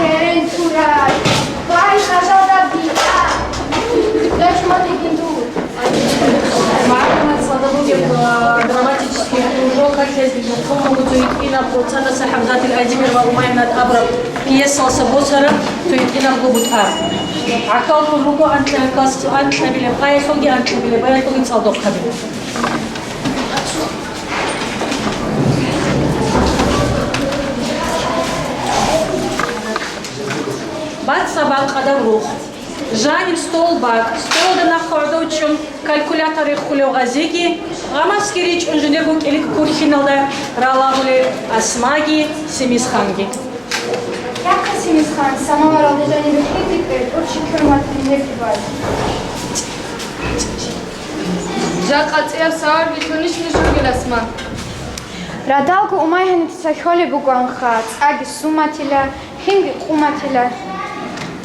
Natural. Vai, casal da vida. Deixa-me aqui tudo. معلومات صادقة دراماتический кружок артистик мухому туиткина процента сахамдат الأديمير وأمينات أبرم пьеса собосера туиткина губут ар. عكاو كلكو أنت كاست أنت بيل باي فوقي أنت بيل باي فوقي تصادق كبير. بعد سباق قدم روح. Жаним столбак, столда на хордочум, калькуляторы хулеогазеги, гамаскирич инженербук элик курхиналда, ралагуле асмаги, семисханги. Яка семисхан, самого ралдежани бехитик, очень корматный нефтебай. Жакатия саарги тунишни жургеласма. Радалку умайханит сахоли бугуанхат, аги суматиля, хинги куматиля.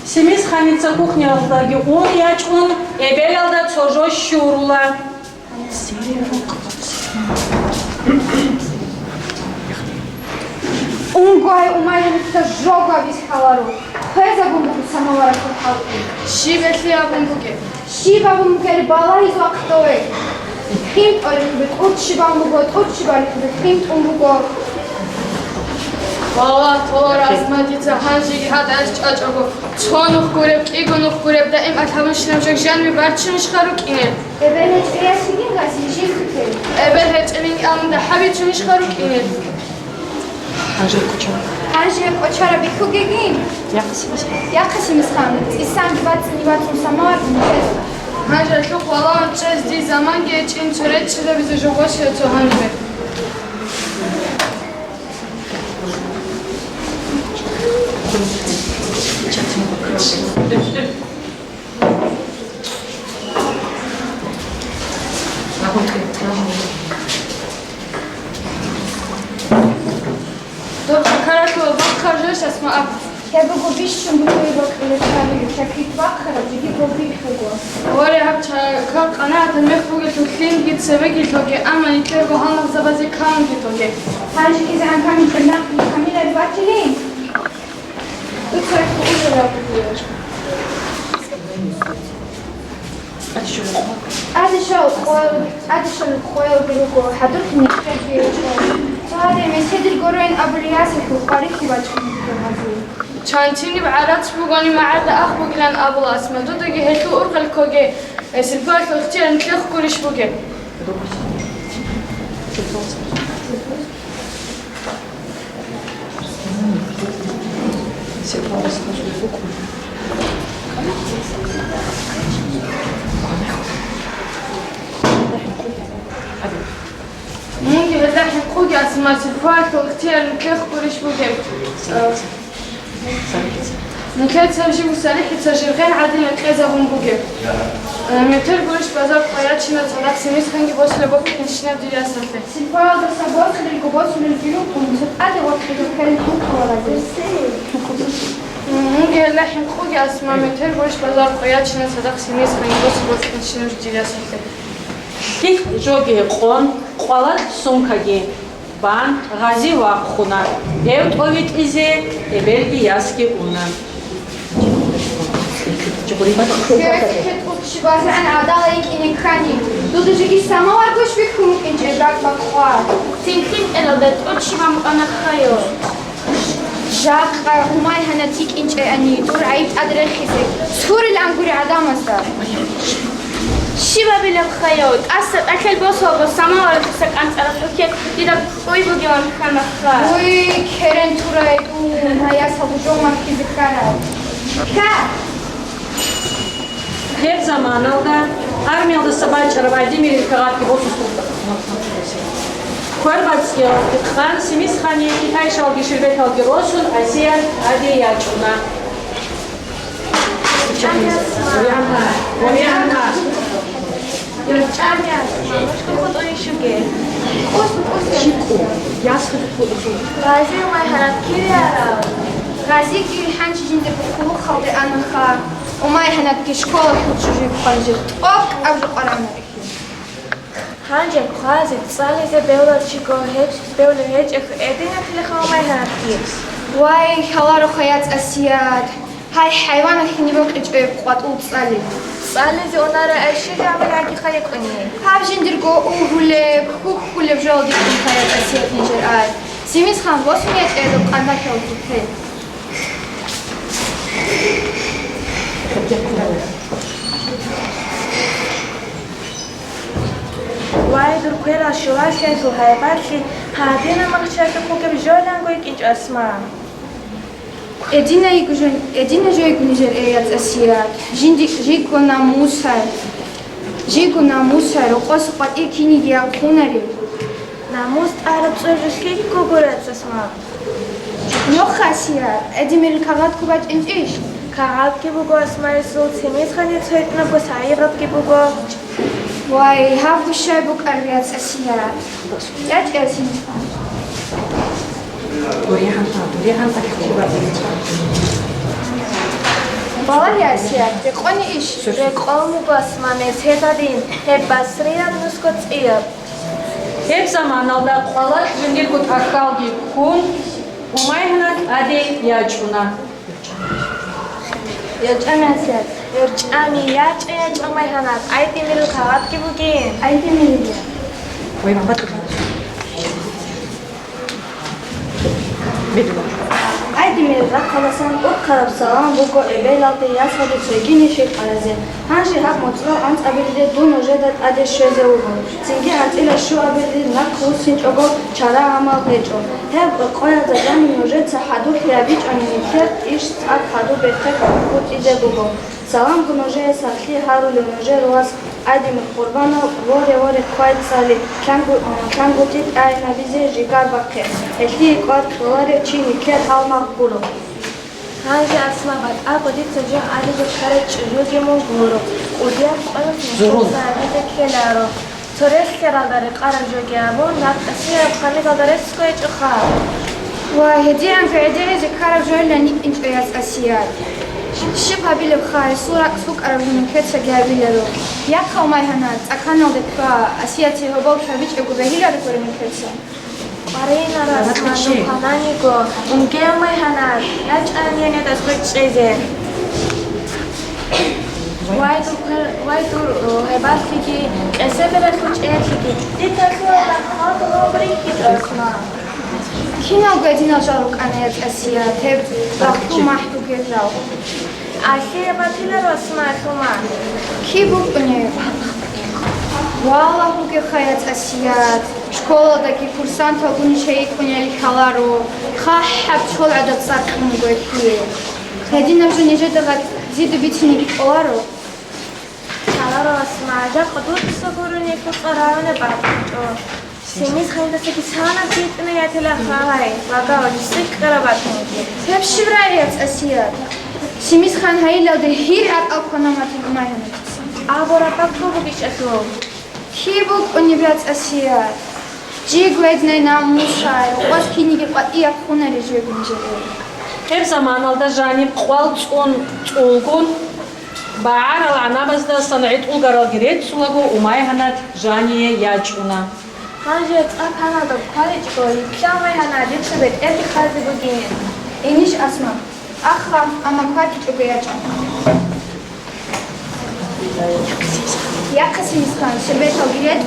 Семисханица кухнялдаги он ячун, эбелалда цожо щурула. Унгуай умайханит жога висхалару. Хеза бумбуку самовара кухалки. Шибетлия бумбуке. Шиба бумбукери бала изуактове. Химт орихбет, от шиба бумбукот, от шиба орихбет, химт умбукот. Вала тора асмадица ханжиги хадаш чачаго. Чонух гуреб, кигонух гуреб да им атамышнам жак жанми барчимиш хару кине. Эбелеч эясигин гаси жихтер. Эбелеч элинг амда хабичимиш хару кине. Анжи кочара бихугегин. Яка семисхан, исан гибацин самар. Ханжа лук вала чез ди заман гечин чурет чиле бизе жогош ячо ханжбе. Добре, карако бакаржеш асма ап. Я бы губищем бухуева крылечали, чакит бакара, жиги губихуго. Оре хапча как аната мехбуге ту хлинги цевеги тоге ама итего ханав забази канги тоге. Анжи кизе анками чернах, камила бачилин. Тут царь кузова бухуешь. Адишал хойл бируго, хадурк нишкер биручо. هذا مسجد القرين أبو الياسف وقارئ چانچینی به عرض بگانی معرض اخ بگیرن ابو اسما دو دیگه هلو ارقل کوگه سلفاک اختیار نتلخ کورش بگه مونگی به لحن خوگی اسما سلفاک اختیار نتلخ کورش بگه نكاد سامشي مسالك تجرغين عادي نكذا هم بوجي متر قولش بازار قيات شنا صلاح سميس خنجي بوس لبوك نشنا بدي أسافر سلفاك الصباح للقباس وللجنوب ومسد أدي وقت كان حق ولا مونجي لحن خوجي اسمع متر قولش بازار قيات شنا صلاح سميس خنجي بوس لبوك نشنا بدي أسافر كيف جوجي قون قلت سمكجي بان غازي واخونا ايوت اويت ازي ابلغي ياسكي اونا شبازه أنا عدالة يمكن كاني دود جيجي سماوار قوش بكم ممكن جبرك بقوار تمكن إلادت أتشبع أنا خير جاك هماي هنتيك إنش أني دور عيب أدري خيزك سهور الأنقوري عدام أصدر شباب الخيوط أصل أكل بوسو بسما ولا تسك أنت على حكيت إذا قوي بجوان كان خير وي كرن توري دون هيا سبجو ما في ذكرى كا هيك زمانالدا армияда собачья Владимир Кагатки босустукта. Кварбатский хан семис хани Китай шалги шербеталги росун Азия адеячуна. غازي وما هرب كيرا غازي كي حنش جند بخلو خلق أنا خا وما هنب كشكول حوت شجيب خنجر طاق أبو قرامة ხანჯე ყვაზე წალიზე ბევრად შეგოჰეჭ ბევრი ჰეჭ ედინა თლეხამა ჰანახიებს ვაი ხალარო ხაიაც ასიად ჰაი ჰაივანა ხინიბო ყიჭე ყვატულ წალი წალიზე ონარა ეში გამილაკი ხაიყვინი ჰავჟინდირგო უჰულე ქუქულე ჟოლდი ხაიაც ასიად ნიჟერ აი სიმის ხან ვოსმიეთ ედო ყანდა ხელთე ვაი დურქერა შოვაშენ თუ ჰაიბაში ჰადინა მახშაკი ხუგებ ჟოლანგო იკიჭასმა ედინა ჟოიგუნიჟერ ეიაც ასიად ჟიგონა მუსარ ოყოს ყვატი ქინიგია ხუნარი ნამუს არწევში გოგორაცასმა ნოხასია ეძიმერი ქაღათ ქუბა ჭინჭიშ ქაღატკი ბუგო ასმაისო ციმის ხანი ცოიტნა გოსაიბრატკი ბუგო ვაი ჰავდუშე ბუკარიაც ასია ჭაჭესი დურიახანტა ხუბა ბალაი ასია ეყონი იშ რეყომუგოსმა მესედადინ ჰებასრია ნუსკოცია ებზამანალდა ყველა ჟინდირგუ თაქალგი ხუნ უმაიჰნად ადი იაჭუნა იაჭამასია ერჭამი იაჭია ჭამაიჰანად აიტი მილ ქაღატკი ბუგინ აიტი მილია ვაი მამბატ აიტი მილია ხალასან ოქარაბსალან ბუგო ებელალტე იასხადი ცეგინი შეყარაზე ჰანში ჰაკ მოწრო ან წაბილდე დუნო ჟედად ადე შეზეუგო ცინგი აწილა შუაბილდე ნაკუსი ჭოგო ჩარა ამალ ეჭო ჰებ ყოյაძა ჯანი ნოჟეთ საჰადუ ხიაბი ჭანი მიხერ იშ წაკ ჰადუ ბეთე კუჭიძე ბუგო სალამ გნოჟე სახი ჰარული ნოჟე როას აიდიმ ყურბანო ვორე ყვაიცალი ჩანგუთი აინა ვიზე ჟიგარ ბაქე ეხი ყვარ ხوارე ჩინი ქე ჰალმახურო ჰანჯი ასმაბად აკოდი ცოჯა ადი გოქარე ჭრიოგი მონგურო ყუდია ყველას მოსაადე ქელარო თორეს ქერალდარე ყარაჟოგი აბო ნაკასია ხალი გადარეს სკოეჭხა ვაი ჰედიან ფედერეზე ქარაჟოილანი ინტერეს ასია შიფაბილე ხარი სუკარაბინი ქეცა გაბილერო იახავ მაიჰანა წახანალდე ქა ასიათი ჰობავშავი ჭეგუბეჰილარი ქორემი ქეცა ყარენა რასმანო ხანანიგო უნგემაიჰანა ნაჭანიანე დასკოჭეზე ვაი თუ ჰებასიგი ესებერე ხუჭეთიგი დიტახლა ხალხობრიკი დასმა ქინალ გეძინა ჟარუკანეც ასია თებ ბახტუ მაჰტუ გეძაო ახიებათილა როსმა ხომა ქიბუკნე ვალა ჰუგე ხაიაც ასია შკოლადაკი კურსანტო გუნი შეიკუნელი ხალარო ხაჰაბ ჩოლადა წაკნი გოიქიე ედინა ჟენეჟედა ზიდ ბიცნი ყოლარო ხალარო ასმა ჯა ყდუთ სოგურუნი ყარავნა ბატო სიმის ხანდასაკი სანა ძიტნე ათელა ხაი ვაგაოჯი სიკრაბათი თებში ბრაიაც ასია სიმის ხან ჰაილავდე ჰირ აკალქონამათი მაიანა აბორა პაკრობიშასო ქიბუკნი ბრაც ასია ჯიგვედნე ნამუშაი ყოს ქინიგი ყატია ხუნარი ჟეგუნჯე ებზამანალდა ჟანი ყვალ წულგუნ ბაარალ ანაბაზდა სანაით ულგარალგირეთ სულაგო უმაიჰანად ჟანიე იაჭუნა ჰანჯე წახანალდა ქალიჭო იქშამაიჰანა დიფსებეთ ერთი ხალდი ბუგინე ენიშ ასმა ახლა ამაქვადი ჭუბეაჭა იახასიმის ხან შებეთალგირეთ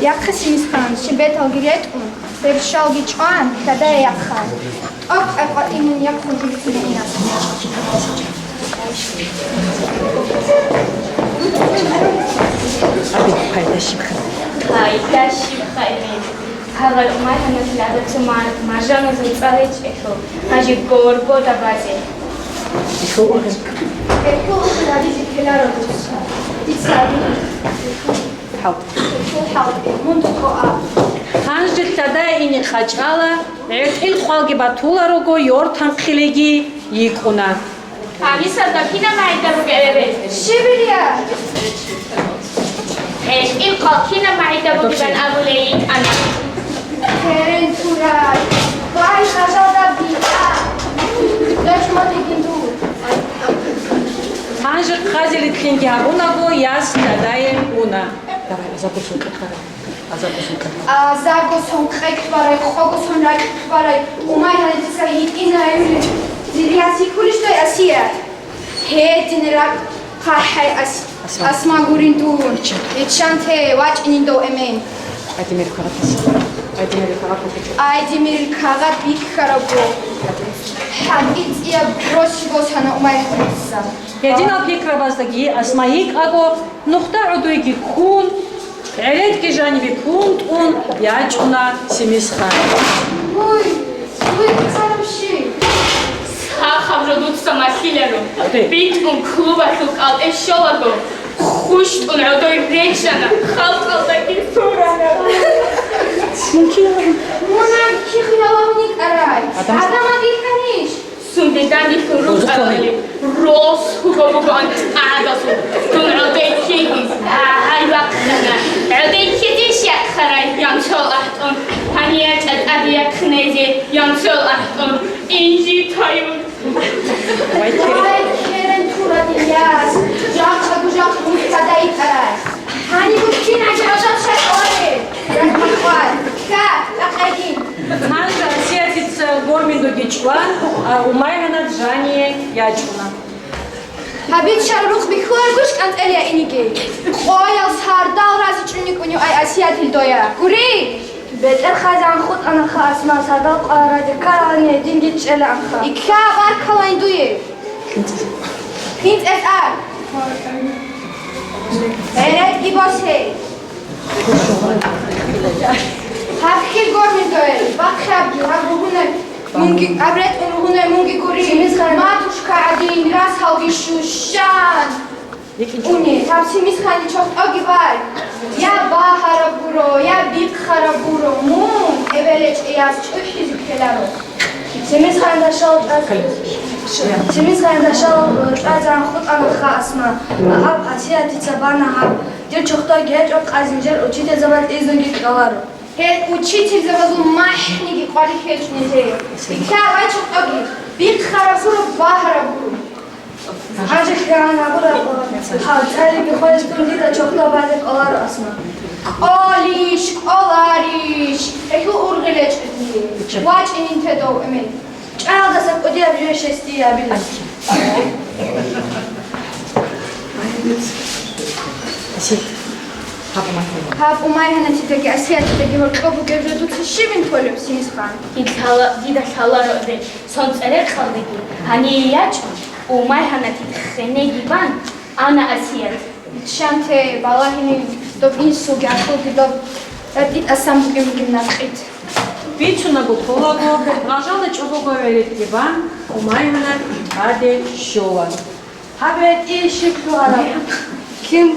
იახასიმის ხან შებეთალგირეთ ბერშალგი ჭვან და იახან ოკ აყვატინი იახუნჯი ცულინა აბი ფაიდაში ხარ ფაიდაში ხაიმე ჰაღალ უმაიჰანას ლადაცმა მარჟანაზე წალეჭეხო ჰაჟი გორგო და ბაზე იხო ოღე ეხო ლადიზი ქელაროს იცადი ჰაუტ მუნდკო ა ხანჯი და ინი ხაჭალა ერთილ ყვალგი ბათულა როგორ იორთან ხილეგი იყუნა ამისა და კიდე მაიდაბუგერე შიბირია იყო კიდე მაიდაბუგან აბულეი ანა ქერენცურა ვაი ხაჟალდა ბია ლეშმოდი გინდუ ხანჯი ხაზილი თინგი აბუნაგო იას დადაენ უნა და Azagosson qeqvaray, qogosson raqvaray, umayhanetsa იტინაები. ძირიასი ქულიშტო ასია. ჰედინ რაკ ხაჰაი ასმაგურინდუნ. ეჩანთე ვაჭნინდო ემენ. აიდიმირ ქაღა ბიქხარაბო. ჰაგიწია ბროსიბოსანა უმაიხნისა. Един объективаздаги асмаик аго нухта удуйги кун элетки жаниби кунт ун ячуна семисхан. Ой, қарамши. ხახროდუც სამახილერო ბიტკუნ კლუბათუ კალტე შოვაგო ხუშტუნ როდოი რექშანა ხალტალდა კისურანა მონა ქიხიალავნი კარაი ადამაგი ხანიშ სუნდე დადი რუყალი როს ჰუგოგონ ადასუ თუნ როდოი ქიხის აი ვახტანა როდოი ქიხის ხარაი ямჩოლ ახტონ თანია ჭატადია ხნეზე ямჩოლ ახტონ ინჯი თაიუ Ay, keren turadiyas. Jaq mutadaitaray. Hani bu kin ajajat şakore. Rakmaqvar. Ka, laqadin. Ханжа сетит горминду гичван, а умайгана джание ячуна. Habit şarruq bixuar guş qanteliya inigi. Qoyal sardal razichnik unyu ay asiyat hildoya. Guri. بهتر خازن خود آن خاص ما صدق آراد کارانی دینگی چله آنها. İkha var kalan duye. Hint et ar. Evet gibose. Hafkir gormin doyel. Bak şabgi ha buhune. Mungi abret buhune mungi guri. Matuşka adin ras halgi şuşan. Uni tavsimiz khani çok agi var. Ya bahara buro ya bikhara buro mun eveleç eyaz çöhüz kelaro. سمیز خانداشال سمیز خانداشال ازن خود آن خاصما آب آسیاتی زبانه ها دیر چختا گیج آب خازنجر اوچیت زبان ایزونگی کلارو. He uçitil zavazul mahnigi qali keçnize. İkha vay çok agi. Bikhara buro bahara buro. آنچه که آن نبوده حاضری که خودتون دیده چختا بعد کلارو اسما. Oliş, olariş. Eki urgileç ediyor. Vaç inin tedo emin. چرا دست کدی ابجوی شستی یا بیل. Hap umayhanetideki asiyatideki hortkobu gevredut şivin tolub simiz khan. დიდა ხალაროზე სონწერე ხალდიგი ჰანიიაჭ უმაიჰანათი ხენეგიბან ანა ასიათ Şante balahini dob insu gakudi dob dit asam gimnaqit. Бичуна гутхолаго, лажала чобого веретгибан, умайгана аде шова. حبيت إيه شكله هرب كم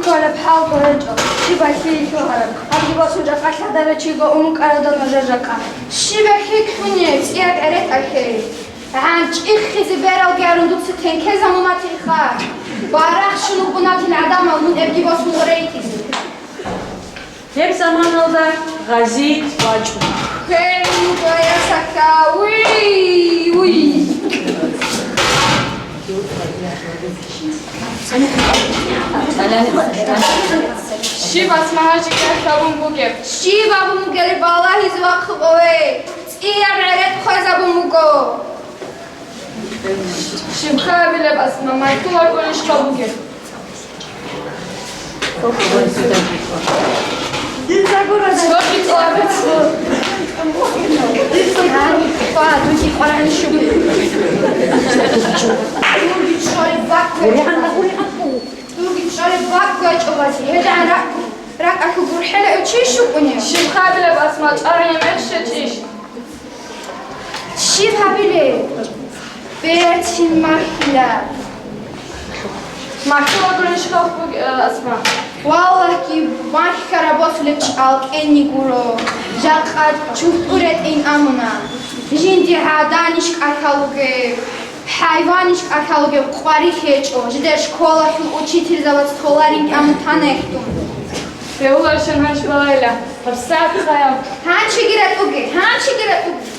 كله بحال برجع شبه كي هرب أبي بسوي جاك هذا بتشيجو أمك أراد نجرجك Şibekik hünyet, iyag eret akey. Hanç ikhizi beral gerunduk siten keza mumatilha. Barak şunu bunatil adam alın evgi basın oraytiz. Hep zamanında gazi vaçuna. Hey, mugoya saka, uy. Şivas mahajikar kabun bugep. Şiva bu mugeri balahi zvakı ove. İyag eret khoza bu mugo. Şivka bile basma maykular konuş kabugep. Çokit oabet. Fa, duki qoran şubi. Durgi çore bakko. Durgi çore bakko çobasi. Hedan rak akı gurhela öçi şukunya. Şivka bile basma çaraya meşşeçiş. Şiva bile. Bertin mahila. Maykular konuş kabugep asma. Vallahi ki banki karabosle çalk enni guro. Jaqat çupuret en amuna. Jindi hadaniş akaluge. Hayvaniş akaluge qvari xeço. Jder şkola hil uchitil zavat stolarin amtan ektum. Beğular şenhanş balayla. Hapsat kayam. Han çigiret uge. Han çigiret uge.